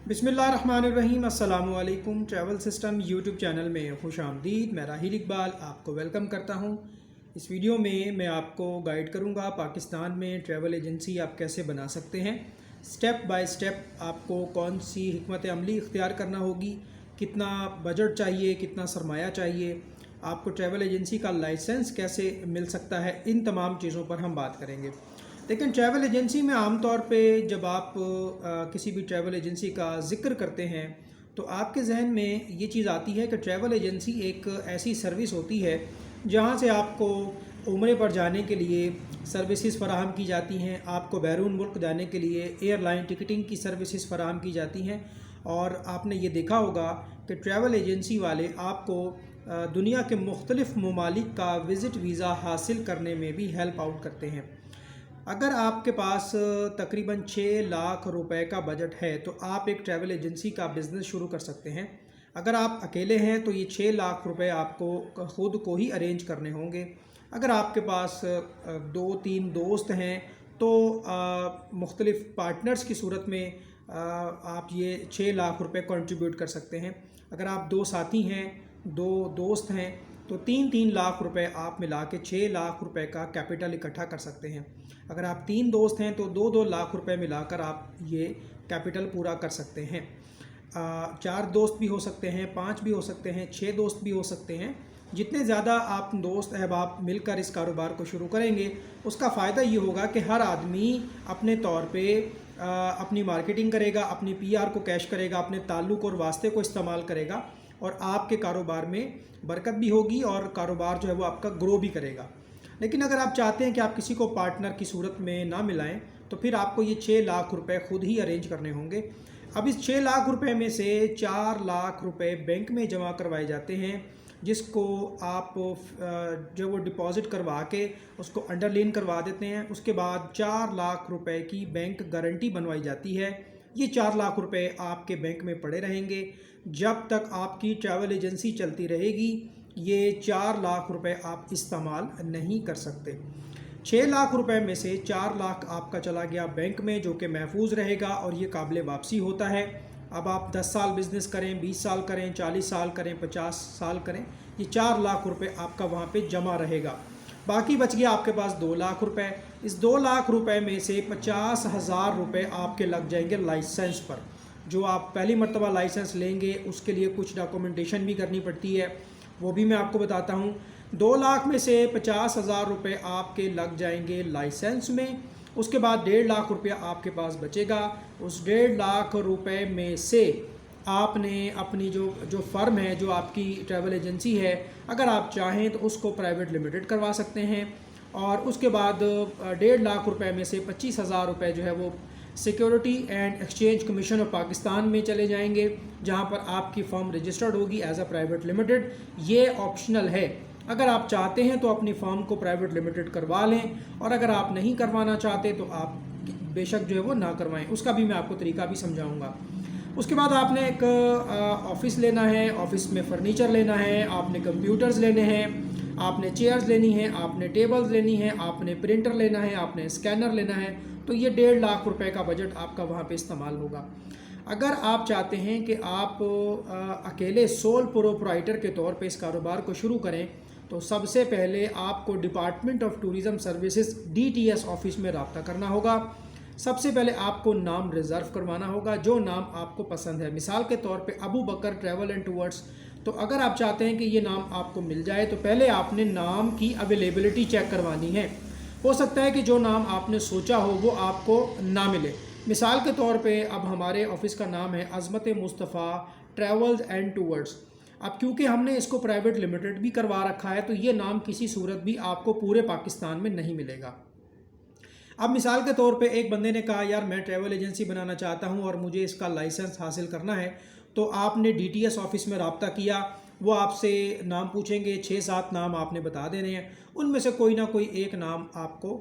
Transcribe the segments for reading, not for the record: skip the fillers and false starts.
बिस्मिल्लाहिर्रहमानिर्रहीम। अस्सलामुअलैकुम। Travel system YouTube channel में खुश आमदीद। मैं राहिल इकबाल आपको वेलकम करता हूं। इस वीडियो में मैं आपको गाइड करूंगा पाकिस्तान में ट्रैवल एजेंसी आप कैसे बना सकते हैं। स्टेप बाय स्टेप आपको कौन सी हिकमत अमली इख्तियार करना होगी, कितना बजट चाहिए, कितना सरमाया चाहिए, आपको ट्रैवल एजेंसी का लाइसेंस कैसे मिल सकता है, इन तमाम चीज़ों पर हम बात करेंगे। लेकिन ट्रैवल एजेंसी में आमतौर पे जब आप किसी भी ट्रैवल एजेंसी का ज़िक्र करते हैं तो आपके जहन में ये चीज़ आती है कि ट्रैवल एजेंसी एक ऐसी सर्विस होती है जहाँ से आपको उम्रे पर जाने के लिए सर्विसेज फ़राहम की जाती हैं, आपको बैरून मुल्क जाने के लिए एयरलाइन टिकटिंग की सर्विसेज फ़राहम की जाती हैं। और आपने ये देखा होगा कि ट्रैवल एजेंसी वाले आपको दुनिया के मुख्तलिफ़ ममालिक का विज़िट वीज़ा हासिल करने में भी हेल्प आउट करते हैं। अगर आपके पास तकरीबन 6 लाख रुपए का बजट है तो आप एक ट्रैवल एजेंसी का बिज़नेस शुरू कर सकते हैं। अगर आप अकेले हैं तो ये 6 लाख रुपए आपको ख़ुद को ही अरेंज करने होंगे। अगर आपके पास 2-3 दोस्त हैं तो मुख्तलिफ़ पार्टनर्स की सूरत में आप ये 6 लाख रुपए कंट्रीब्यूट कर सकते हैं। अगर आप 2 साथी हैं, 2 दोस्त हैं तो 3-3 लाख रुपए आप मिला के 6 लाख रुपए का कैपिटल इकट्ठा कर सकते हैं। अगर आप 3 दोस्त हैं तो 2-2 लाख रुपए मिलाकर आप ये कैपिटल पूरा कर सकते हैं। 4 दोस्त भी हो सकते हैं, 5 भी हो सकते हैं, 6 दोस्त भी हो सकते हैं। जितने ज़्यादा आप दोस्त अहबाब मिलकर इस कारोबार को शुरू करेंगे उसका फ़ायदा ये होगा कि हर आदमी अपने तौर पे अपनी मार्केटिंग करेगा, अपनी पीआर को कैश करेगा, अपने ताल्लुक़ और वास्ते को इस्तेमाल करेगा और आपके कारोबार में बरकत भी होगी और कारोबार जो है वो आपका ग्रो भी करेगा। लेकिन अगर आप चाहते हैं कि आप किसी को पार्टनर की सूरत में ना मिलाएं तो फिर आपको ये 6 लाख रुपए खुद ही अरेंज करने होंगे। अब इस 6 लाख रुपए में से 4 लाख रुपए बैंक में जमा करवाए जाते हैं, जिसको आप जो वो डिपॉज़िट करवा के उसको अंडरलाइन करवा देते हैं। उसके बाद 4 लाख रुपए की बैंक गारंटी बनवाई जाती है। ये 4 लाख रुपए आपके बैंक में पड़े रहेंगे जब तक आपकी ट्रैवल एजेंसी चलती रहेगी। ये 4 लाख रुपए आप इस्तेमाल नहीं कर सकते। 6 लाख रुपए में से 4 लाख आपका चला गया बैंक में, जो कि महफूज रहेगा और ये काबिल वापसी होता है। अब आप 10 साल बिज़नेस करें, 20 साल करें, 40 साल करें, 50 साल करें, ये 4 लाख रुपए आपका वहाँ पे जमा रहेगा। बाकी बच गया आपके पास 2 लाख रुपए। इस 2 लाख रुपए में से 50,000 रुपए आपके लग जाएंगे लाइसेंस पर। जो आप पहली मरतबा लाइसेंस लेंगे उसके लिए कुछ डॉक्यूमेंटेशन भी करनी पड़ती है, वो भी मैं आपको बताता हूँ। 2 लाख में से 50,000 रुपये आपके लग जाएंगे लाइसेंस में। उसके बाद 1.5 लाख रुपया आपके पास बचेगा। उस 1.5 लाख रुपए में से आपने अपनी जो फ़र्म है, जो आपकी ट्रैवल एजेंसी है, अगर आप चाहें तो उसको प्राइवेट लिमिटेड करवा सकते हैं। और उसके बाद 1.5 लाख रुपए में से 25,000 रुपये जो है वो security and exchange commission of Pakistan में चले जाएंगे, जहां पर आपकी फर्म रजिस्टर्ड होगी एज अ प्राइवेट लिमिटेड। ये ऑप्शनल है। अगर आप चाहते हैं तो अपनी फर्म को प्राइवेट लिमिटेड करवा लें, और अगर आप नहीं करवाना चाहते तो आप बेशक जो है वो ना करवाएं। उसका भी मैं आपको तरीका भी समझाऊंगा। उसके बाद आपने एक ऑफ़िस लेना है, ऑफ़िस में फ़र्नीचर लेना है, आपने कंप्यूटर्स लेने हैं, आपने चेयर्स लेनी हैं, आपने टेबल्स लेनी हैं, आपने प्रिंटर लेना है, आपने स्कैनर लेना है। तो ये 1.5 लाख रुपए का बजट आपका वहाँ पे इस्तेमाल होगा। अगर आप चाहते हैं कि आप अकेले सोल प्रोप्राइटर के तौर पे इस कारोबार को शुरू करें तो सबसे पहले आपको department of tourism services DTS office में रब्ता करना होगा। सबसे पहले आपको नाम रिज़र्व करवाना होगा, जो नाम आपको पसंद है। मिसाल के तौर पे अबू बकर ट्रैवल एंड टूर्स, तो अगर आप चाहते हैं कि ये नाम आपको मिल जाए तो पहले आपने नाम की अवेलेबिलिटी चेक करवानी है। हो सकता है कि जो नाम आपने सोचा हो वो आपको ना मिले। मिसाल के तौर पे अब हमारे ऑफिस का नाम है अज़मत मुस्तफ़ा ट्रैवल्स एंड टूर्स। अब क्योंकि हमने इसको प्राइवेट लिमिटेड भी करवा रखा है तो ये नाम किसी सूरत भी आपको पूरे पाकिस्तान में नहीं मिलेगा। अब मिसाल के तौर पे एक बंदे ने कहा, यार मैं ट्रैवल एजेंसी बनाना चाहता हूँ और मुझे इसका लाइसेंस हासिल करना है। तो आपने DTS ऑफिस में रब्ता किया, वो आपसे नाम पूछेंगे, 6-7 नाम आपने बता देने हैं। उनमें से कोई ना कोई एक नाम आपको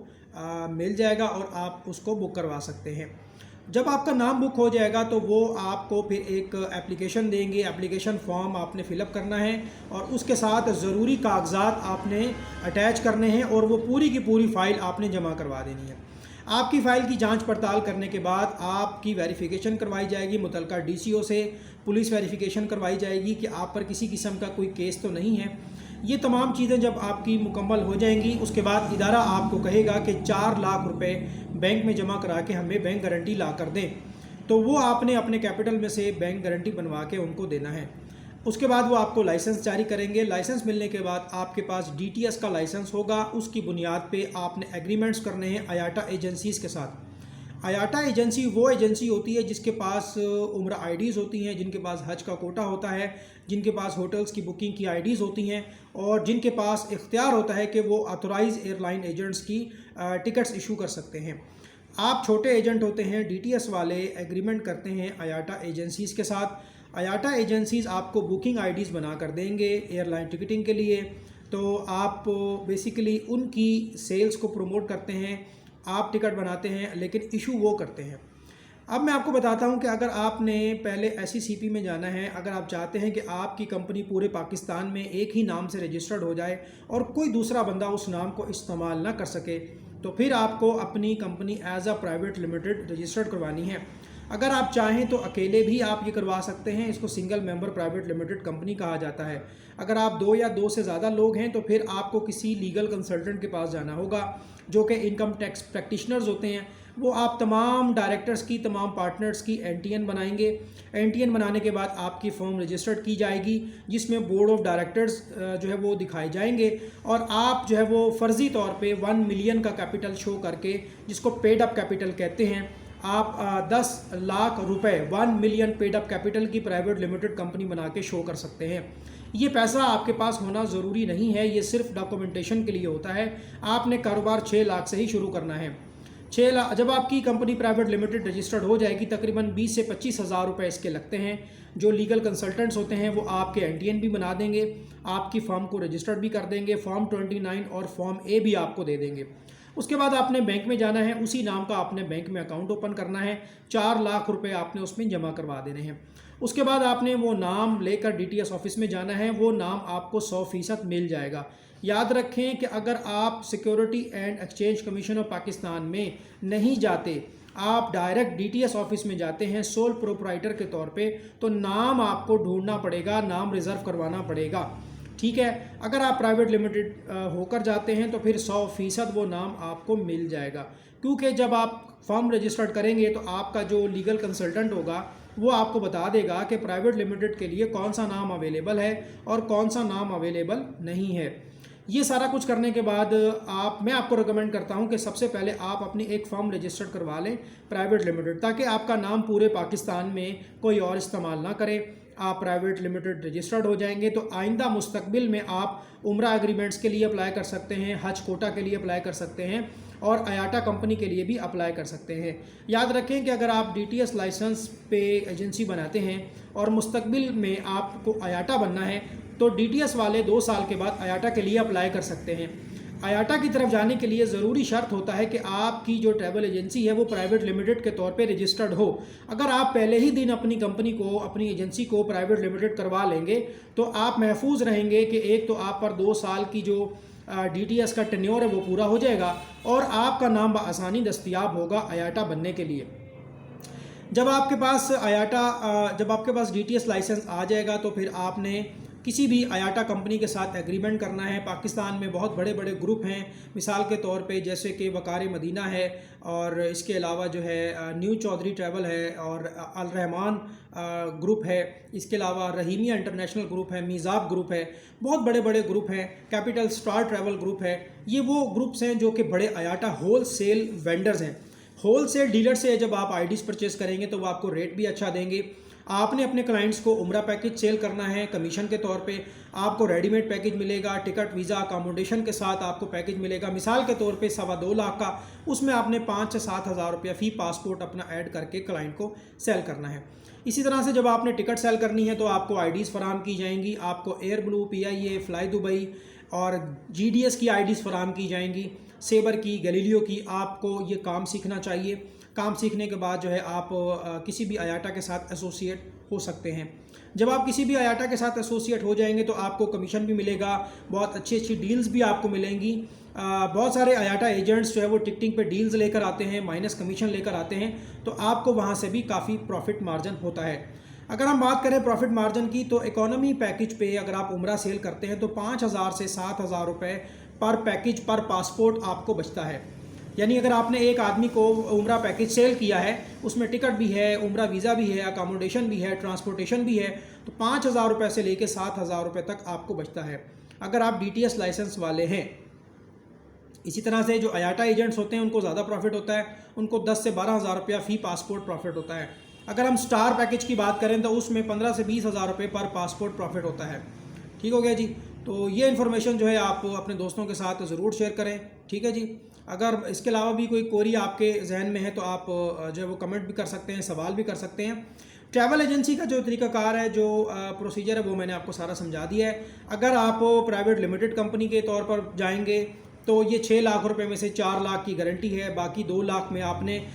मिल जाएगा और आप उसको बुक करवा सकते हैं। जब आपका नाम बुक हो जाएगा तो वो आपको फिर एक एप्लीकेशन देंगे। एप्लीकेशन फॉर्म आपने फ़िलअप करना है और उसके साथ ज़रूरी कागजात आपने अटैच करने हैं और वो पूरी की पूरी फ़ाइल आपने जमा करवा देनी है। आपकी फ़ाइल की जांच पड़ताल करने के बाद आपकी वेरिफिकेशन करवाई जाएगी, मुतलका डीसीओ से पुलिस वेरिफिकेशन करवाई जाएगी कि आप पर किसी किस्म का कोई केस तो नहीं है। ये तमाम चीज़ें जब आपकी मुकम्मल हो जाएंगी, उसके बाद इदारा आपको कहेगा कि 4 लाख रुपए बैंक में जमा करा के हमें बैंक गारंटी ला कर दें, तो वो आपने अपने कैपिटल में से बैंक गारंटी बनवा के उनको देना है। उसके बाद वो आपको लाइसेंस जारी करेंगे। लाइसेंस मिलने के बाद आपके पास डीटीएस का लाइसेंस होगा। उसकी बुनियाद पे आपने एग्रीमेंट्स करने हैं आयाटा एजेंसीज़ के साथ। आयाटा एजेंसी वो एजेंसी होती है जिसके पास उम्र आईडीज़ होती हैं, जिनके पास हज का कोटा होता है, जिनके पास होटल्स की बुकिंग की आईडीज़ होती हैं और जिनके पास इख्तियार होता है कि वो ऑथोराइज एयरलाइन एजेंट्स की टिकट्स इशू कर सकते हैं। आप छोटे एजेंट होते हैं, डीटीएस वाले एग्रीमेंट करते हैं आयाटा एजेंसीज़ के साथ। आयाटा एजेंसीज़ आपको बुकिंग आईडीज़ बना कर देंगे एयरलाइन टिकटिंग के लिए, तो आप बेसिकली उनकी सेल्स को प्रमोट करते हैं, आप टिकट बनाते हैं लेकिन इशू वो करते हैं। अब मैं आपको बताता हूं कि अगर आपने पहले SECP में जाना है, अगर आप चाहते हैं कि आपकी कंपनी पूरे पाकिस्तान में एक ही नाम से रजिस्टर्ड हो जाए और कोई दूसरा बंदा उस नाम को इस्तेमाल ना कर सके, तो फिर आपको अपनी company as a private limited registered करवानी है। अगर आप चाहें तो अकेले भी आप ये करवा सकते हैं, इसको single member private limited company कहा जाता है। अगर आप 2 या 2 से ज़्यादा लोग हैं तो फिर आपको किसी लीगल कंसल्टेंट के पास जाना होगा जो कि इनकम टैक्स प्रैक्टिशनर्स होते हैं। वो आप तमाम डायरेक्टर्स की, तमाम पार्टनर्स की NTN बनाएंगे। NTN बनाने के बाद आपकी फर्म रजिस्टर्ड की जाएगी जिसमें बोर्ड ऑफ डायरेक्टर्स जो है वो दिखाए जाएंगे और आप जो है वो फ़र्ज़ी तौर पे 1 मिलियन का कैपिटल शो करके, जिसको पेड अप कैपिटल कहते हैं, आप 10 लाख रुपए 1 मिलियन पेड अप कैपिटल की प्राइवेट लिमिटेड कंपनी बना के शो कर सकते हैं। ये पैसा आपके पास होना ज़रूरी नहीं है, ये सिर्फ डॉक्यूमेंटेशन के लिए होता है। आपने कारोबार 6 लाख से ही शुरू करना है। 6 लाख जब आपकी कंपनी प्राइवेट लिमिटेड रजिस्टर्ड हो जाएगी, तकरीबन 20 से 25 हज़ार रुपये इसके लगते हैं। जो लीगल कंसल्टेंट्स होते हैं वो आपके NTN भी बना देंगे, आपकी फर्म को रजिस्टर्ड भी कर देंगे, फॉर्म 29 और फॉर्म A भी आपको दे देंगे। उसके बाद आपने बैंक में जाना है, उसी नाम का आपने बैंक में अकाउंट ओपन करना है, 4 लाख रुपए आपने उसमें जमा करवा देने हैं। उसके बाद आपने वो नाम लेकर DTS ऑफिस में जाना है, वो नाम आपको 100% मिल जाएगा। याद रखें कि अगर आप security and exchange commission of Pakistan में नहीं जाते, आप डायरेक्ट DTS ऑफिस में जाते हैं सोल प्रोप्राइटर के तौर पे, तो नाम आपको ढूंढना पड़ेगा, नाम रिज़र्व करवाना पड़ेगा। ठीक है, अगर आप प्राइवेट लिमिटेड होकर जाते हैं तो फिर 100% वो नाम आपको मिल जाएगा, क्योंकि जब आप फर्म रजिस्टर्ड करेंगे तो आपका जो लीगल कंसल्टेंट होगा वो आपको बता देगा कि प्राइवेट लिमिटेड के लिए कौन सा नाम अवेलेबल है और कौन सा नाम अवेलेबल नहीं है। ये सारा कुछ करने के बाद मैं आपको रिकमेंड करता हूं कि सबसे पहले आप अपनी एक फर्म रजिस्टर्ड करवा लें प्राइवेट लिमिटेड, ताकि आपका नाम पूरे पाकिस्तान में कोई और इस्तेमाल ना करे। आप प्राइवेट लिमिटेड रजिस्टर्ड हो जाएंगे तो आइंदा मुस्तकबिल में आप उम्रा एग्रीमेंट्स के लिए अप्लाई कर सकते हैं, हज कोटा के लिए अप्लाई कर सकते हैं और आयाटा कंपनी के लिए भी अप्लाई कर सकते हैं। याद रखें कि अगर आप DTS लाइसेंस पे एजेंसी बनाते हैं और मुस्तकबिल में आपको आयाटा बनना है तो DTS वाले 2 साल के बाद आयाटा के लिए अप्लाई कर सकते हैं। आयाटा की तरफ जाने के लिए ज़रूरी शर्त होता है कि आपकी जो ट्रैवल एजेंसी है वो प्राइवेट लिमिटेड के तौर पे रजिस्टर्ड हो। अगर आप पहले ही दिन अपनी कंपनी को, अपनी एजेंसी को प्राइवेट लिमिटेड करवा लेंगे तो आप महफूज रहेंगे कि एक तो आप पर 2 साल की जो DTS का टेन्योर है वो पूरा हो जाएगा और आपका नाम बआसानी दस्तयाब होगा आयाटा बनने के लिए। जब आपके पास DTS लाइसेंस आ जाएगा तो फिर आपने किसी भी आयाटा कंपनी के साथ एग्रीमेंट करना है। पाकिस्तान में बहुत बड़े बड़े ग्रुप हैं, मिसाल के तौर पे जैसे कि वकार मदीना है और इसके अलावा जो है न्यू चौधरी ट्रैवल है और अल रहमान ग्रुप है, इसके अलावा रहीमिया इंटरनेशनल ग्रुप है, मीज़ाब ग्रुप है, बहुत बड़े बड़े ग्रुप हैं, कैपिटल स्टार ट्रैवल ग्रुप है। ये वो ग्रुप्स हैं जो कि बड़े आयाटा होल सेल वेंडर्स हैं। होल सेल डीलर से जब आप IDs परचेज करेंगे तो वो आपको रेट भी अच्छा देंगे। आपने अपने क्लाइंट्स को उम्रा पैकेज सेल करना है कमीशन के तौर पे, आपको रेडीमेड पैकेज मिलेगा, टिकट वीज़ा अकोमोडेशन के साथ आपको पैकेज मिलेगा। मिसाल के तौर पे 2.25 लाख का, उसमें आपने 5 से 7 हज़ार रुपया फ़ी पासपोर्ट अपना ऐड करके क्लाइंट को सेल करना है। इसी तरह से जब आपने टिकट सेल करनी है तो आपको IDs फराम की जाएंगी, आपको air blue, PIA, fly Dubai और GDS की IDs फराम की जाएंगी, सेबर की, गैलीलियो की। आपको ये काम सीखना चाहिए। काम सीखने के बाद जो है आप किसी भी आयाटा के साथ एसोसिएट हो सकते हैं। जब आप किसी भी आयाटा के साथ एसोसिएट हो जाएंगे तो आपको कमीशन भी मिलेगा, बहुत अच्छी अच्छी डील्स भी आपको मिलेंगी बहुत सारे आयाटा एजेंट्स जो है वो टिकटिंग पे डील्स लेकर आते हैं, माइनस कमीशन लेकर आते हैं, तो आपको वहाँ से भी काफ़ी प्रॉफिट मार्जिन होता है। अगर हम बात करें प्रॉफिट मार्जिन की, तो इकोनॉमी पैकेज पे अगर आप उम्रा सेल करते हैं तो 5,000 से 7,000 रुपये पर पैकेज पर पासपोर्ट आपको बचता है। यानी अगर आपने एक आदमी को उम्रा पैकेज सेल किया है, उसमें टिकट भी है, उम्रा वीज़ा भी है, अकोमोडेशन भी है, ट्रांसपोर्टेशन भी है, तो 5,000 रुपये से लेकर 7,000 रुपये तक आपको बचता है अगर आप DTS लाइसेंस वाले हैं। इसी तरह से जो आयाटा एजेंट्स होते हैं उनको ज़्यादा प्रॉफिट होता है, उनको 10 से 12,000 रुपया फ़ी पासपोर्ट प्रॉफिट होता है। अगर हम स्टार पैकेज की बात करें तो उसमें 15 से 20,000 रुपये पर पासपोर्ट प्रॉफिट होता है। ठीक हो गया जी। तो ये इन्फॉर्मेशन जो है आप अपने दोस्तों के साथ ज़रूर शेयर करें, ठीक है जी। अगर इसके अलावा भी कोई क्वेरी आपके जहन में है तो आप जो है वो कमेंट भी कर सकते हैं, सवाल भी कर सकते हैं। ट्रैवल एजेंसी का जो तरीकाकार है, जो प्रोसीजर है, वो मैंने आपको सारा समझा दिया है। अगर आप प्राइवेट लिमिटेड कंपनी के तौर पर जाएंगे तो ये 6 लाख रुपए में से 4 लाख की गारंटी है, बाकी 2 लाख में आपने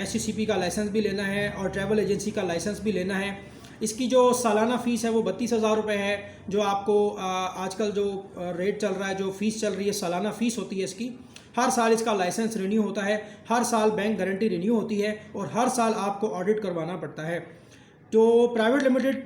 SCCP का लाइसेंस भी लेना है और ट्रैवल एजेंसी का लाइसेंस भी लेना है। इसकी जो सालाना फ़ीस है वो 32,000 रुपये है, जो आपको आजकल जो रेट चल रहा है, जो फ़ीस चल रही है, सालाना फ़ीस होती है इसकी। हर साल इसका लाइसेंस रिन्यू होता है, हर साल बैंक गारंटी रिन्यू होती है और हर साल आपको ऑडिट करवाना पड़ता है। जो प्राइवेट लिमिटेड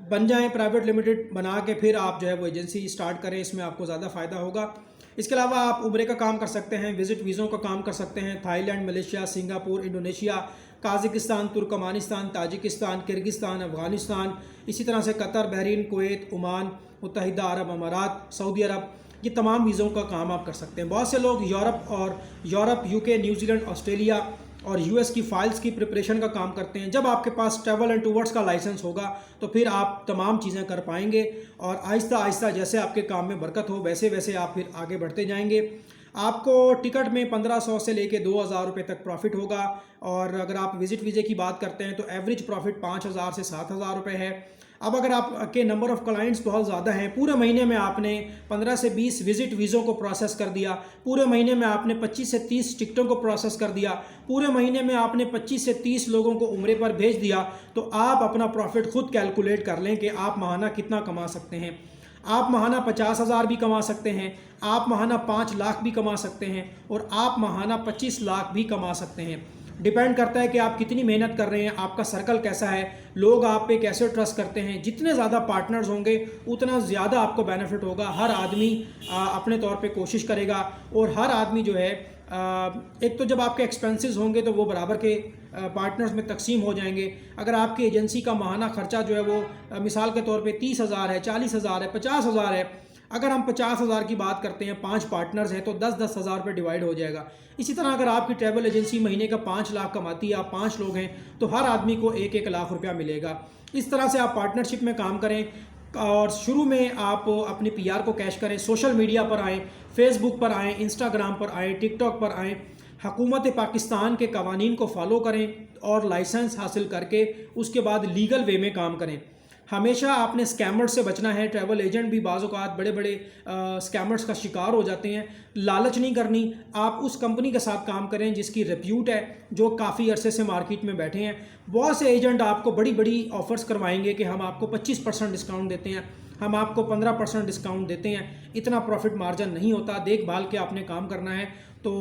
बन जाएं, प्राइवेट लिमिटेड बना के फिर आप जो है वो एजेंसी स्टार्ट करें, इसमें आपको ज़्यादा फ़ायदा होगा। इसके अलावा आप उम्रे का काम कर सकते हैं, विज़िट वीज़ों का काम कर सकते हैं, Thailand, Malaysia, Singapore, Indonesia, Kazakhstan, Turkmenistan, Tajikistan, Kyrgyzstan, Afghanistan, इसी तरह से कतर, बहरीन, कुवैत, ओमान, मुत्तहिदा अरब अमारात, सऊदी अरब, ये तमाम वीज़ों का काम आप कर सकते हैं। बहुत से लोग यूरोप, UK, न्यूजीलैंड, ऑस्ट्रेलिया और US की फ़ाइल्स की प्रिपरेशन का काम करते हैं। जब आपके पास ट्रैवल एंड टूवर्स का लाइसेंस होगा तो फिर आप तमाम चीज़ें कर पाएंगे और आहिस्ता आहिस्ता जैसे आपके काम में बरकत हो वैसे वैसे आप फिर आगे बढ़ते जाएंगे। आपको टिकट में 1500 से लेके 2,000 रुपये तक प्रॉफिट होगा और अगर आप विज़िट वीज़े की बात करते हैं तो एवरेज प्रॉफिट 5,000 से 7,000 रुपये है। अब अगर आपके नंबर ऑफ़ क्लाइंट्स बहुत ज़्यादा हैं, पूरे महीने में आपने 15 से 20 विज़िट वीज़ों को प्रोसेस कर दिया, पूरे महीने में आपने 25 से 30 टिकटों को प्रोसेस कर दिया, पूरे महीने में आपने 25 से 30 लोगों को उम्रे पर भेज दिया, तो आप अपना प्रॉफिट खुद कैलकुलेट कर लें कि आप माहाना कितना कमा सकते हैं। आप माहाना 50,000 भी कमा सकते हैं, आप माहाना 5 लाख भी कमा सकते हैं और आप माहाना 25 लाख भी कमा सकते हैं। डिपेंड करता है कि आप कितनी मेहनत कर रहे हैं, आपका सर्कल कैसा है, लोग आप पे कैसे ट्रस्ट करते हैं। जितने ज़्यादा पार्टनर्स होंगे उतना ज़्यादा आपको बेनिफिट होगा। हर आदमी अपने तौर पे कोशिश करेगा और हर आदमी जो है एक तो जब आपके एक्सपेंसेस होंगे तो वो बराबर के पार्टनर्स में तकसीम हो जाएंगे। अगर आपकी एजेंसी का माहाना खर्चा जो है वो मिसाल के तौर पे 30,000 है, 40,000 है, 50,000 है, अगर हम 50,000 की बात करते हैं, 5 पार्टनर्स हैं तो 10-10 हज़ार रुपये डिवाइड हो जाएगा। इसी तरह अगर आपकी ट्रैवल एजेंसी महीने का 5 लाख कमाती है, आप 5 लोग हैं तो हर आदमी को 1-1 लाख रुपया मिलेगा। इस तरह से आप पार्टनरशिप में काम करें और शुरू में आप अपनी PR को कैश करें, सोशल मीडिया पर आएँ, फेसबुक पर आएँ, इंस्टाग्राम पर आएँ, टिकटॉक पर आएँ, हुकूमत पाकिस्तान के कवानीन को फॉलो करें और लाइसेंस हासिल करके उसके बाद लीगल वे में काम करें। हमेशा आपने स्कैमर से बचना है। ट्रैवल एजेंट भी बाज़ औक़ात बड़े बड़े स्कैमर्स का शिकार हो जाते हैं। लालच नहीं करनी, आप उस कंपनी के साथ काम करें जिसकी रिप्यूट है, जो काफ़ी अरसे से मार्केट में बैठे हैं। बहुत से एजेंट आपको बड़ी बड़ी ऑफ़र्स करवाएंगे कि हम आपको 25% डिस्काउंट देते हैं, हम आपको 15% डिस्काउंट देते हैं। इतना प्रॉफिट मार्जिन नहीं होता, देखभाल के आपने काम करना है। तो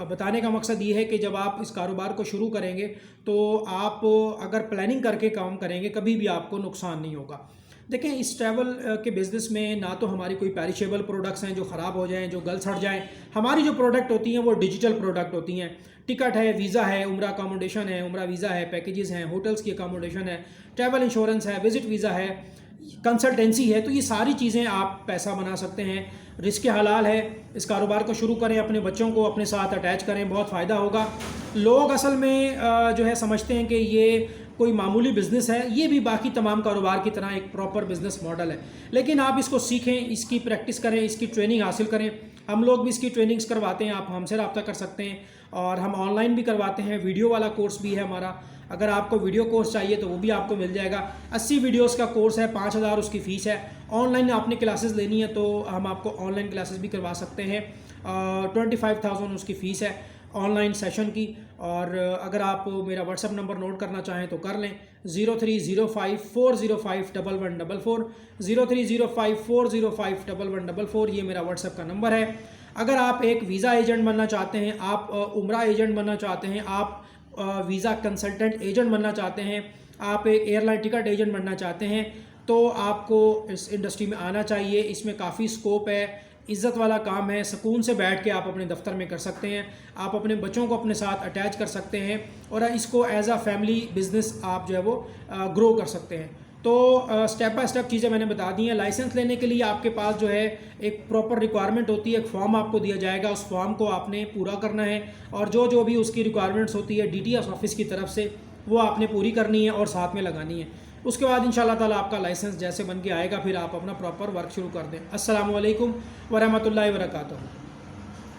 बताने का मकसद ये है कि जब आप इस कारोबार को शुरू करेंगे तो आप अगर प्लानिंग करके काम करेंगे कभी भी आपको नुकसान नहीं होगा। देखें, इस ट्रैवल के बिज़नेस में ना तो हमारी कोई पेरिशेबल प्रोडक्ट्स हैं जो ख़राब हो जाएं, जो गल सड़ जाएं। हमारी जो प्रोडक्ट होती हैं वो डिजिटल प्रोडक्ट होती हैं। टिकट है, वीज़ा है, उम्रा अकोमोडेशन है, उम्रा वीज़ा है, पैकेजेस हैं, होटल्स की अकोमोडेशन है, ट्रैवल इंश्योरेंस है, विज़िट वीज़ा है, कंसल्टेंसी है। तो ये सारी चीज़ें आप पैसा बना सकते हैं। रिस्क हलाल है। इस कारोबार को शुरू करें, अपने बच्चों को अपने साथ अटैच करें, बहुत फ़ायदा होगा। लोग असल में जो है समझते हैं कि ये कोई मामूली बिज़नेस है, ये भी बाकी तमाम कारोबार की तरह एक प्रॉपर बिज़नेस मॉडल है। लेकिन आप इसको सीखें, इसकी प्रैक्टिस करें, इसकी ट्रेनिंग हासिल करें। हम लोग भी इसकी ट्रेनिंग्स करवाते हैं, आप हमसे रब्ता कर सकते हैं और हम ऑनलाइन भी करवाते हैं। वीडियो वाला कोर्स भी है हमारा, अगर आपको वीडियो कोर्स चाहिए तो वो भी आपको मिल जाएगा। 80 वीडियोस का कोर्स है, 5,000 उसकी फ़ीस है। ऑनलाइन आपने क्लासेस लेनी है तो हम आपको ऑनलाइन क्लासेस भी करवा सकते हैं। 25,000 उसकी फ़ीस है ऑनलाइन सेशन की। और अगर आप मेरा व्हाट्सअप नंबर नोट करना चाहें तो कर लें, 0305405114, 0305405114, ये मेरा व्हाट्सअप का नंबर है। अगर आप एक वीज़ा एजेंट बनना चाहते हैं, आप उम्रा एजेंट बनना चाहते हैं, आप वीज़ा कंसल्टेंट एजेंट बनना चाहते हैं, आप एक एयरलाइन टिकट एजेंट बनना चाहते हैं, तो आपको इस इंडस्ट्री में आना चाहिए। इसमें काफ़ी स्कोप है, इज़्ज़त वाला काम है, सुकून से बैठ के आप अपने दफ्तर में कर सकते हैं। आप अपने बच्चों को अपने साथ अटैच कर सकते हैं और इसको एज अ फैमिली बिजनेस आप जो है वो ग्रो कर सकते हैं। तो स्टेप बाय स्टेप चीज़ें मैंने बता दी हैं। लाइसेंस लेने के लिए आपके पास जो है एक प्रॉपर रिक्वायरमेंट होती है, एक फॉर्म आपको दिया जाएगा, उस फॉर्म को आपने पूरा करना है और जो जो भी उसकी रिक्वायरमेंट्स होती है DTS ऑफिस की तरफ से वो आपने पूरी करनी है और साथ में लगानी है। उसके बाद इंशाल्लाह ताला आपका लाइसेंस जैसे बन के आएगा फिर आप अपना प्रॉपर वर्क शुरू कर दें। अस्सलामु अलैकुम वरहमतुल्लाहि वबरकातुहू।